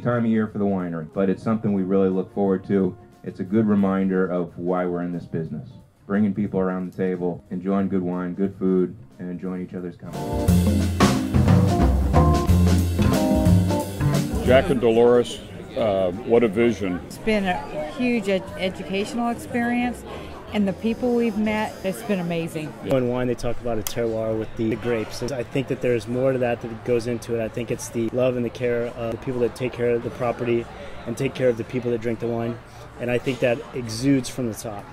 time of year for the winery, but it's something we really look forward to. It's a good reminder of why we're in this business. Bringing people around the table, enjoying good wine, good food, and enjoying each other's company. Jack and Dolores, what a vision. It's been a huge educational experience, and the people we've met, it's been amazing. In wine, they talk about a terroir with the grapes. And I think that there's more to that goes into it. I think it's the love and the care of the people that take care of the property and take care of the people that drink the wine. And I think that exudes from the top.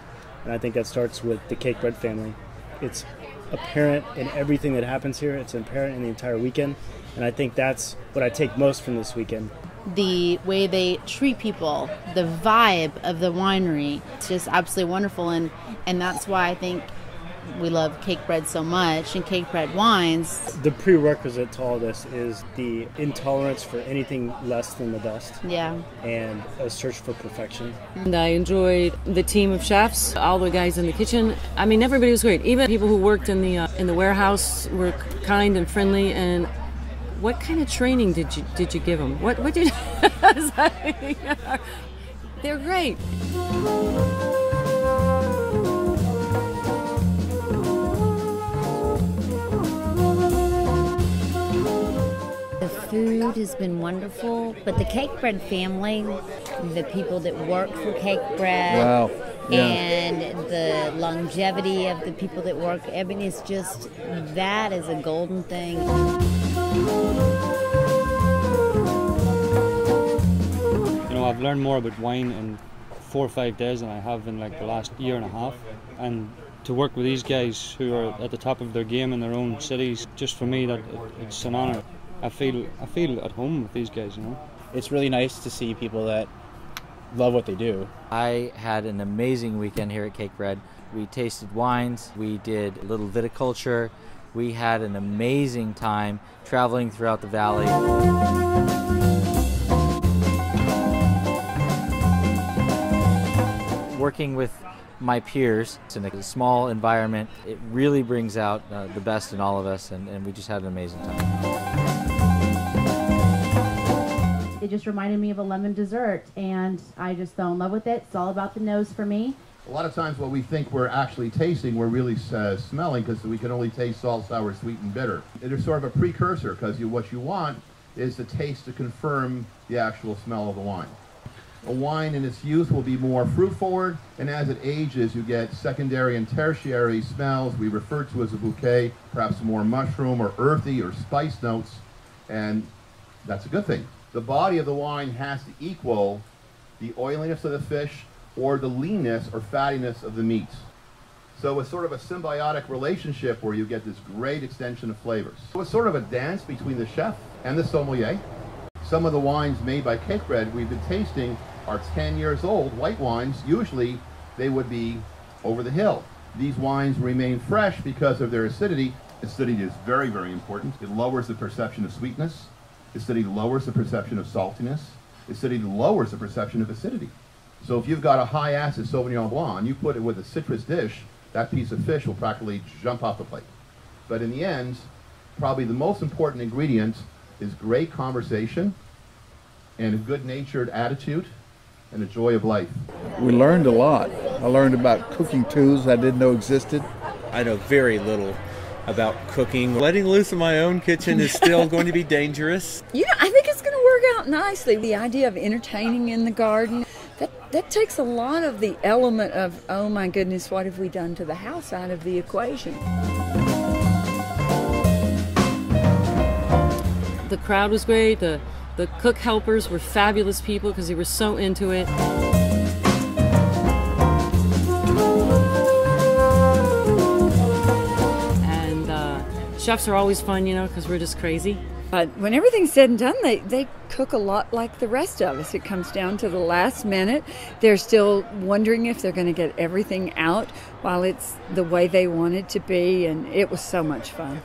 And I think that starts with the Cakebread family. It's apparent in everything that happens here. It's apparent in the entire weekend. And I think that's what I take most from this weekend. The way they treat people, the vibe of the winery, it's just absolutely wonderful. And that's why I think we love Cakebread so much and Cakebread wines. The prerequisite to all this is the intolerance for anything less than the best. Yeah. And a search for perfection. And I enjoyed the team of chefs, all the guys in the kitchen. I mean, everybody was great. Even people who worked in the warehouse were kind and friendly. And what kind of training did you give them? What did they're great. The food has been wonderful, but the Cakebread family, the people that work for Cakebread, wow. Yeah. And the longevity of the people that work, I mean, it's just, that is a golden thing. You know, I've learned more about wine in 4 or 5 days than I have in like the last year and a half. And to work with these guys who are at the top of their game in their own cities, just for me, it's an honor. I feel at home with these guys, you know. It's really nice to see people that love what they do. I had an amazing weekend here at Cakebread. We tasted wines, we did a little viticulture, we had an amazing time traveling throughout the valley. Working with my peers in a small environment, it really brings out the best in all of us, and we just had an amazing time. It just reminded me of a lemon dessert, and I just fell in love with it. It's all about the nose for me. A lot of times what we think we're actually tasting, we're really smelling, because we can only taste salt, sour, sweet, and bitter. It is sort of a precursor, because what you want is the taste to confirm the actual smell of the wine. A wine in its youth will be more fruit forward, and as it ages, you get secondary and tertiary smells we refer to as a bouquet, perhaps more mushroom or earthy or spice notes, and that's a good thing. The body of the wine has to equal the oiliness of the fish or the leanness or fattiness of the meat. So it's sort of a symbiotic relationship where you get this great extension of flavors. So it's sort of a dance between the chef and the sommelier. Some of the wines made by Cakebread we've been tasting are 10 years old, white wines. Usually they would be over the hill. These wines remain fresh because of their acidity. Acidity is very, very important. It lowers the perception of sweetness. Acidity lowers the perception of saltiness. Acidity lowers the perception of acidity. So if you've got a high acid Sauvignon Blanc and you put it with a citrus dish, that piece of fish will practically jump off the plate. But in the end, probably the most important ingredient is great conversation and a good-natured attitude and a joy of life. We learned a lot. I learned about cooking tools I didn't know existed. I know very little about cooking. Letting loose in my own kitchen is still going to be dangerous. You know, I think it's going to work out nicely. The idea of entertaining in the garden, that takes a lot of the element of, oh my goodness, what have we done to the house out of the equation. The crowd was great. The cook helpers were fabulous people because they were so into it. Chefs are always fun, you know, because we're just crazy. But when everything's said and done, they cook a lot like the rest of us. It comes down to the last minute. They're still wondering if they're going to get everything out while it's the way they want it to be, and it was so much fun.